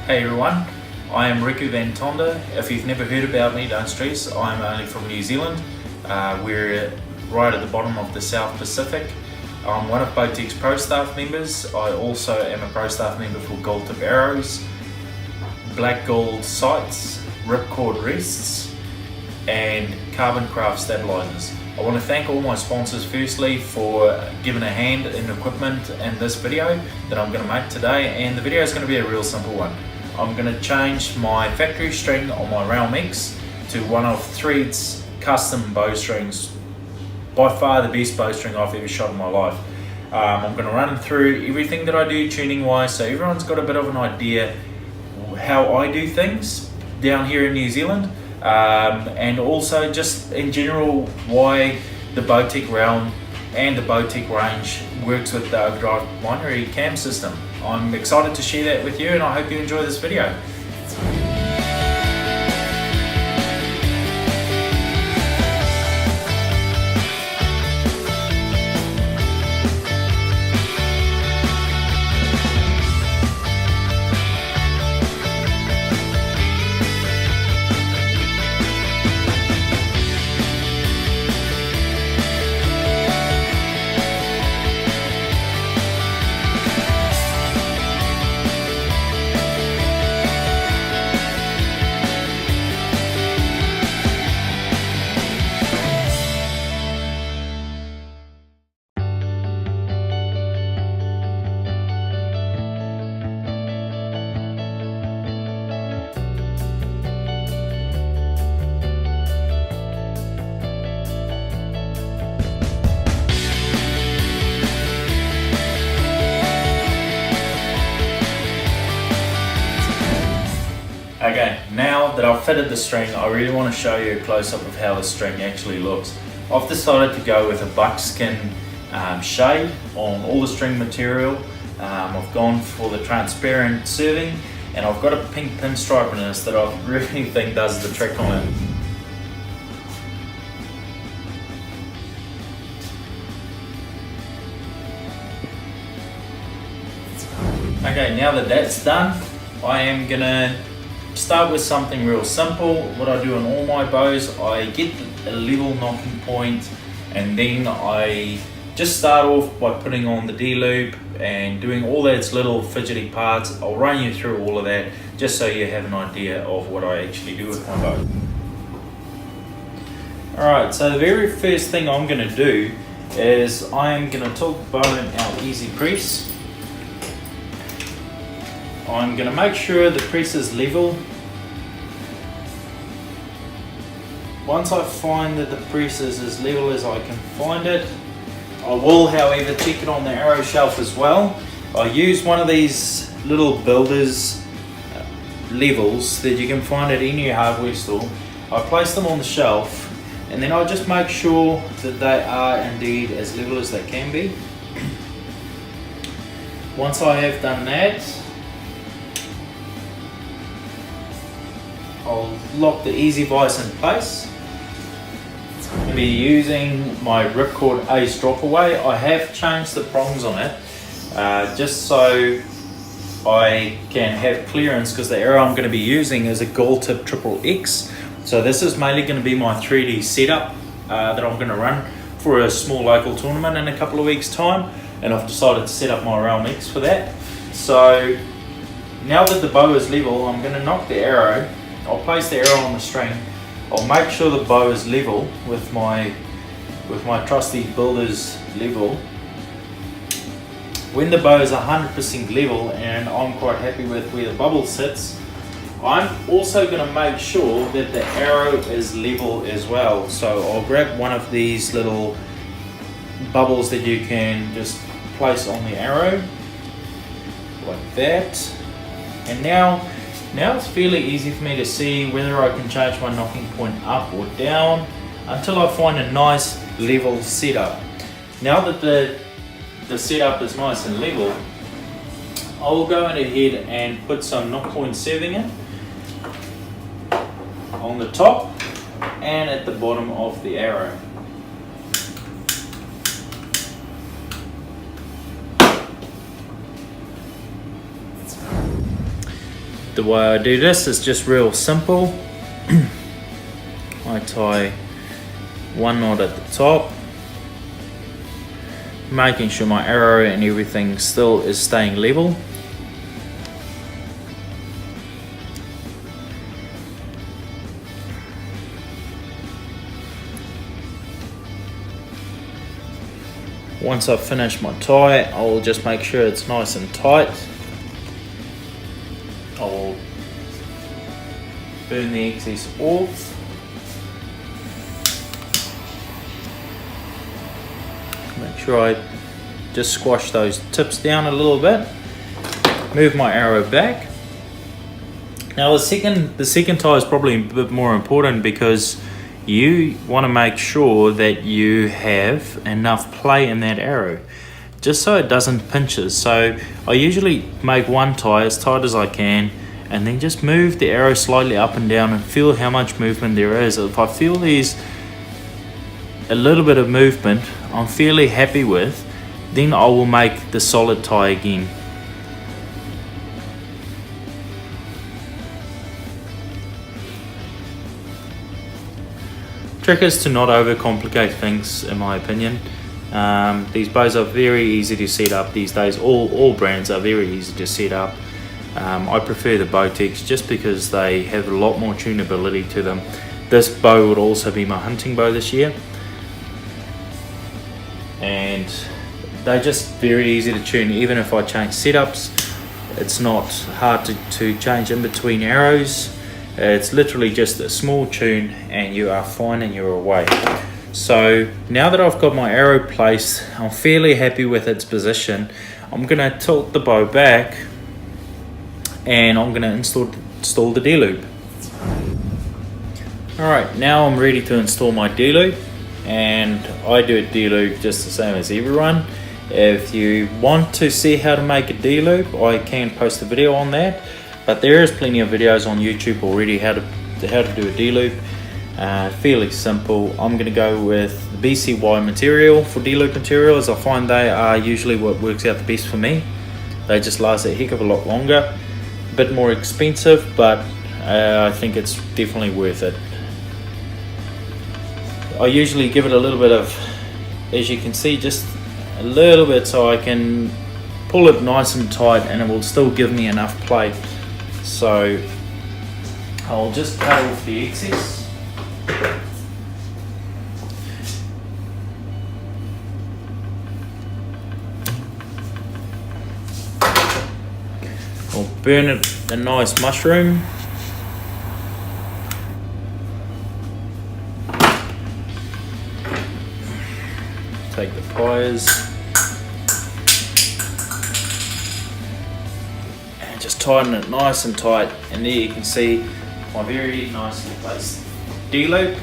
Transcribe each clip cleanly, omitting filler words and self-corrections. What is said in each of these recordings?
Hey everyone, I am Riku Van Tonda. If you've never heard about me, don't stress. I'm only from New Zealand. We're right at the bottom of the South Pacific. I'm one of Bowtech's pro staff members. I also am a pro staff member for gold tip arrows, black gold sights, ripcord rests, and carbon craft stabilizers. I want to thank all my sponsors firstly for giving a hand in equipment in this video that I'm going to make today, and the video is going to be a real simple one. I'm going to change my factory string on my Realm X to one of Thread's custom bowstrings. By far the best bowstring I've ever shot in my life. I'm going to run through everything that I do tuning wise, so everyone's got a bit of an idea how I do things down here in New Zealand. And also just in general why the Bowtech Realm and the Bowtech range works with the overdrive binary cam system. I'm excited to share that with you, and I hope you enjoy this video. Okay, now that I've fitted the string, I really want to show you a close-up of how the string actually looks. I've decided to go with a buckskin shade on all the string material. I've gone for the transparent serving, and I've got a pink pinstripe in this that I really think does the trick on it. Okay, now that that's done, I am gonna start with something real simple. What I do on all my bows, I get a level knocking point, and then I just start off by putting on the D-loop and doing all those little fidgety parts. I'll run you through all of that just so you have an idea of what I actually do with my bow. Alright, so the very first thing I'm going to do is I am going to tilt the bow in our easy press. I'm going to make sure the press is level. Once I find that the press is as level as I can find it, I will however check it on the arrow shelf as well. I use one of these little builders levels that you can find at any hardware store. I place them on the shelf, and then I just make sure that they are indeed as level as they can be. Once I have done that, I'll lock the easy vise in place. I'm going to be using my ripcord ace drop away. I have changed the prongs on it just so I can have clearance, because the arrow I'm going to be using is a gold tip XXX. So this is mainly going to be my 3D setup that I'm going to run for a small local tournament in a couple of weeks time, and I've decided to set up my Realm X for that. So now that the bow is level, I'm going to knock the arrow. I'll place the arrow on the string. I'll make sure the bow is level with my trusty builder's level. When the bow is 100% level and I'm quite happy with where the bubble sits, I'm also going to make sure that the arrow is level as well. So I'll grab one of these little bubbles that you can just place on the arrow like that, and now it's fairly easy for me to see whether I can change my knocking point up or down until I find a nice level setup. Now that the setup is nice and level, I will go ahead and put some knock point serving in on the top and at the bottom of the arrow. The way I do this is just real simple. I tie one knot at the top, making sure my arrow and everything still is staying level. Once I've finished my tie, I will just make sure it's nice and tight. I will burn the excess off. Make sure I just squash those tips down a little bit. Move my arrow back. Now the second tie is probably a bit more important because you want to make sure that you have enough play in that arrow, just so it doesn't pinches. So I usually make one tie as tight as I can, and then just move the arrow slightly up and down and feel how much movement there is. If I feel there's a little bit of movement I'm fairly happy with, then I will make the solid tie again. Trick is to not overcomplicate things, in my opinion. These bows are very easy to set up these days. All brands are very easy to set up. I prefer the Bowtex just because they have a lot more tunability to them. This bow would also be my hunting bow this year, and they're just very easy to tune. Even if I change setups, it's not hard to change in between arrows. It's literally just a small tune and you are fine and you're away. So now that I've got my arrow placed, I'm fairly happy with its position. I'm going to tilt the bow back and I'm going to install the D-loop. Alright, now I'm ready to install my D-loop, and I do a D-loop just the same as everyone. If you want to see how to make a D-loop, I can post a video on that, but there is plenty of videos on YouTube already how to do a D-loop. Fairly simple. I'm going to go with the BCY material for D-loop material, as I find they are usually what works out the best for me. They just last a heck of a lot longer. A bit more expensive, but I think it's definitely worth it. I usually give it a little bit of, as you can see, just a little bit, so I can pull it nice and tight and it will still give me enough play. So I'll just cut off the excess. I'll burn it a nice mushroom. Take the pliers and just tighten it nice and tight, and there you can see my very nicely placed D-loop.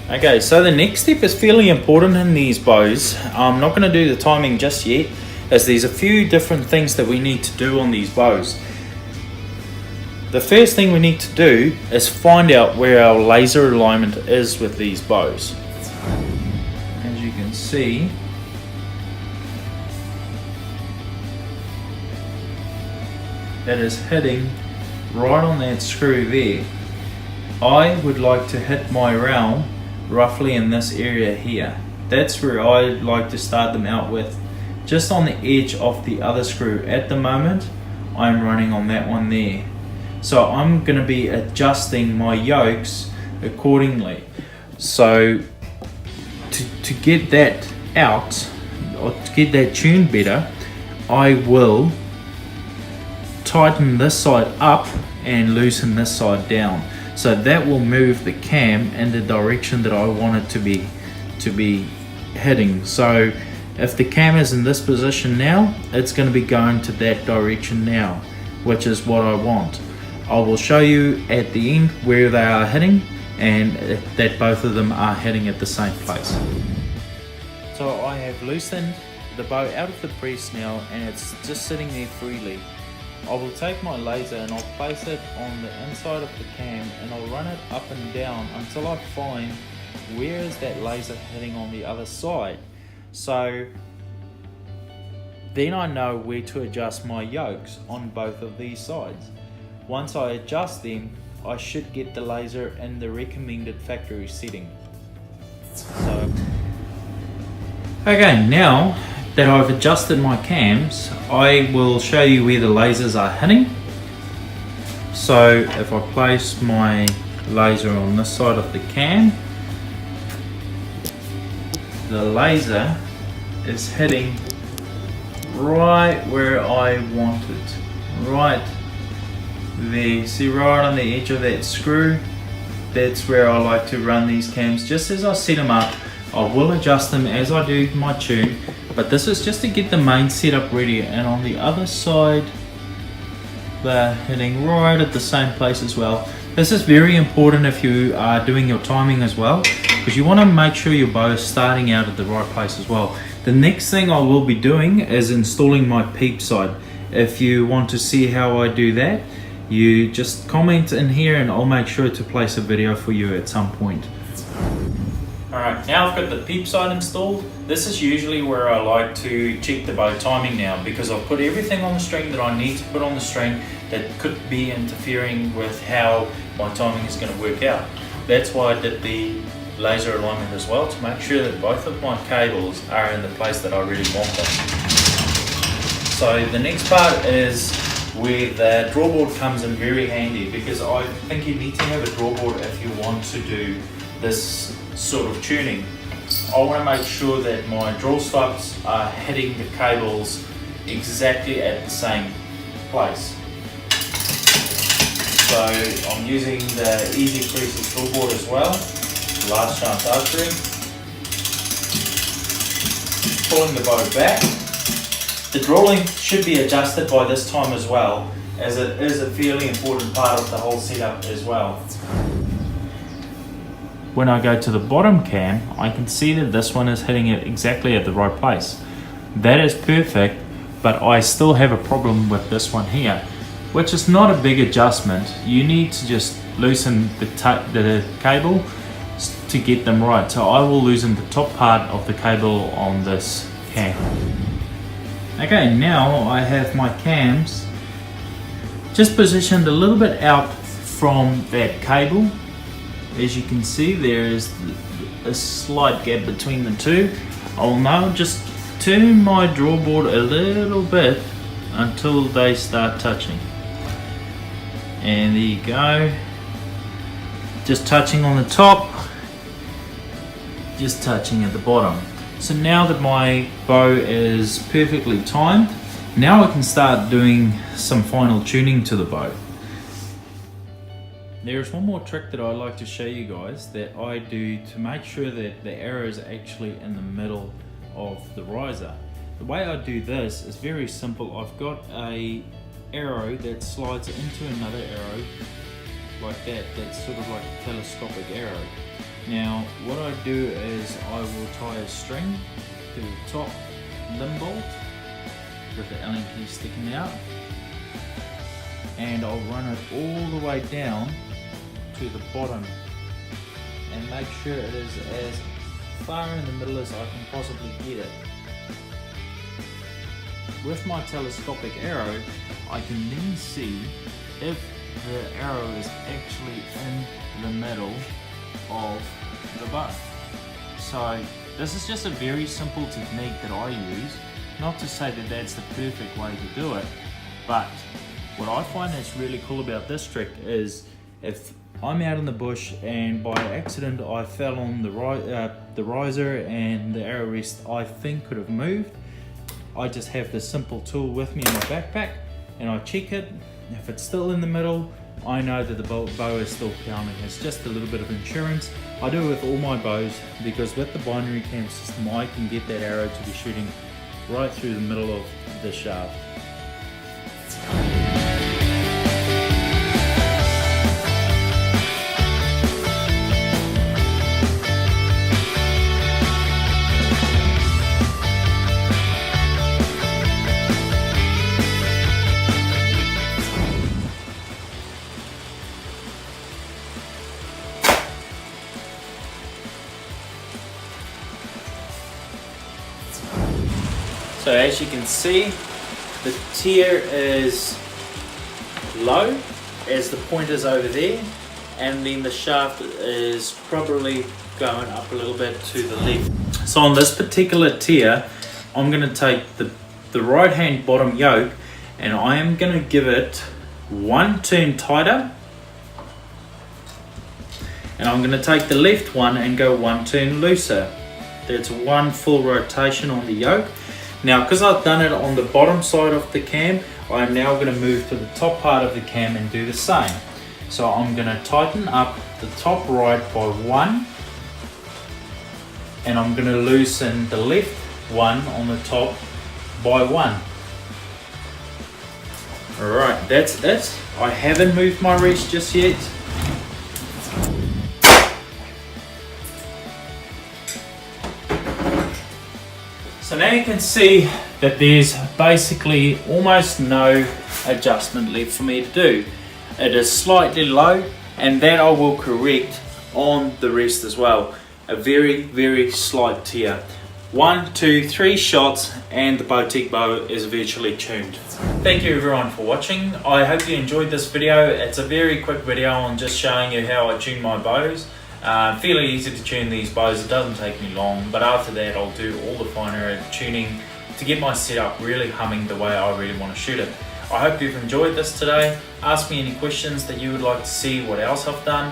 Okay, so the next step is fairly important in these bows. I'm not going to do the timing just yet, as there's a few different things that we need to do on these bows. The first thing we need to do is find out where our laser alignment is with these bows. As you can see, that is hitting right on that screw there. I would like to hit my realm roughly in this area here. That's where I like to start them out with, just on the edge of the other screw. At the moment I'm running on that one there, so I'm going to be adjusting my yokes accordingly. So to get that out, or to get that tuned better, I will tighten this side up and loosen this side down, so that will move the cam in the direction that I want it to be heading. So if the cam is in this position now, it's going to be going to that direction now, which is what I want. I will show you at the end where they are heading, and that both of them are heading at the same place. So I have loosened the bow out of the press now, and it's just sitting there freely. I will take my laser and I'll place it on the inside of the cam, and I'll run it up and down until I find where is that laser hitting on the other side. So Then I know where to adjust my yokes on both of these sides. Once I adjust them, I should get the laser in the recommended factory setting. So, okay, now that I've adjusted my cams, I will show you where the lasers are hitting. So if I place my laser on this side of the cam, the laser is hitting right where I want it, right there. See, right on the edge of that screw, that's where I like to run these cams. Just as I set them up, I will adjust them as I do my tune, but this is just to get the main setup ready. And on the other side, they're hitting right at the same place as well. This is very important if you are doing your timing as well, because you want to make sure your bow is starting out at the right place as well. The next thing I will be doing is installing my peep sight. If you want to see how I do that, you just comment in here and I'll make sure to place a video for you at some point. Alright, now I've got the peep sight installed. This is usually where I like to check the bow timing now, because I've put everything on the string that I need to put on the string that could be interfering with how my timing is going to work out. That's why I did the laser alignment as well, to make sure that both of my cables are in the place that I really want them. So the next part is where the drawboard comes in very handy, because I think you need to have a drawboard if you want to do this sort of tuning. I want to make sure that my draw stops are hitting the cables exactly at the same place. So I'm using the Easy Creases drawboard as well, last chance archery. Pulling the bow back. The draw length should be adjusted by this time as well, as it is a fairly important part of the whole setup as well. When I go to the bottom cam, I can see that this one is hitting it exactly at the right place. That is perfect, but I still have a problem with this one here, which is not a big adjustment. You need to just loosen the cable to get them right. So I will loosen the top part of the cable on this cam. Okay, now I have my cams just positioned a little bit out from that cable. As you can see, there is a slight gap between the two. I'll now just turn my drawboard a little bit until they start touching. And there you go. Just touching on the top, just touching at the bottom. So now that my bow is perfectly timed, now I can start doing some final tuning to the bow. There's one more trick that I like to show you guys that I do to make sure that the arrow is actually in the middle of the riser. The way I do this is very simple. I've got a arrow that slides into another arrow like that. That's sort of like a telescopic arrow. Now what I do is I will tie a string to the top limb bolt with the Allen key sticking out, and I'll run it all the way down to the bottom and make sure it is as far in the middle as I can possibly get it. With my telescopic arrow, I can then see if the arrow is actually in the middle of the bow. So this is just a very simple technique that I use. Not to say that that's the perfect way to do it, but what I find that's really cool about this trick is if I'm out in the bush and by accident I fell on the riser and the arrow rest I think could have moved, I just have this simple tool with me in my backpack and I check it. If it's still in the middle, I know that the bow is still pounding. It's just a little bit of insurance. I do it with all my bows because with the binary cam system I can get that arrow to be shooting right through the middle of the shaft. So as you can see, the tier is low as the point is over there, and then the shaft is probably going up a little bit to the left. So on this particular tier, I'm going to take the right hand bottom yoke and I am going to give it one turn tighter, and I'm going to take the left one and go one turn looser. That's one full rotation on the yoke. Now because I've done it on the bottom side of the cam, I'm now going to move to the top part of the cam and do the same. So I'm going to tighten up the top right by one, and I'm going to loosen the left one on the top by one. Alright, that's it. I haven't moved my wrist just yet. So now you can see that there's basically almost no adjustment left for me to do. It is slightly low, and that I will correct on the rest as well. A very slight tier. 1, 2, 3 shots and the boutique bow is virtually tuned. Thank you everyone for watching. I hope you enjoyed this video. It's a very quick video on just showing you how I tune my bows. Fairly easy to tune these bows, it doesn't take me long, but after that I'll do all the finer tuning to get my setup really humming the way I really want to shoot it. I hope you've enjoyed this today. Ask me any questions that you would like to see, what else I've done,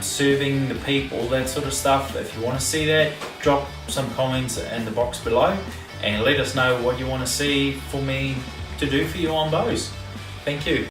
serving the peep, all that sort of stuff. If you want to see that, drop some comments in the box below and let us know what you want to see for me to do for you on bows. Thank you.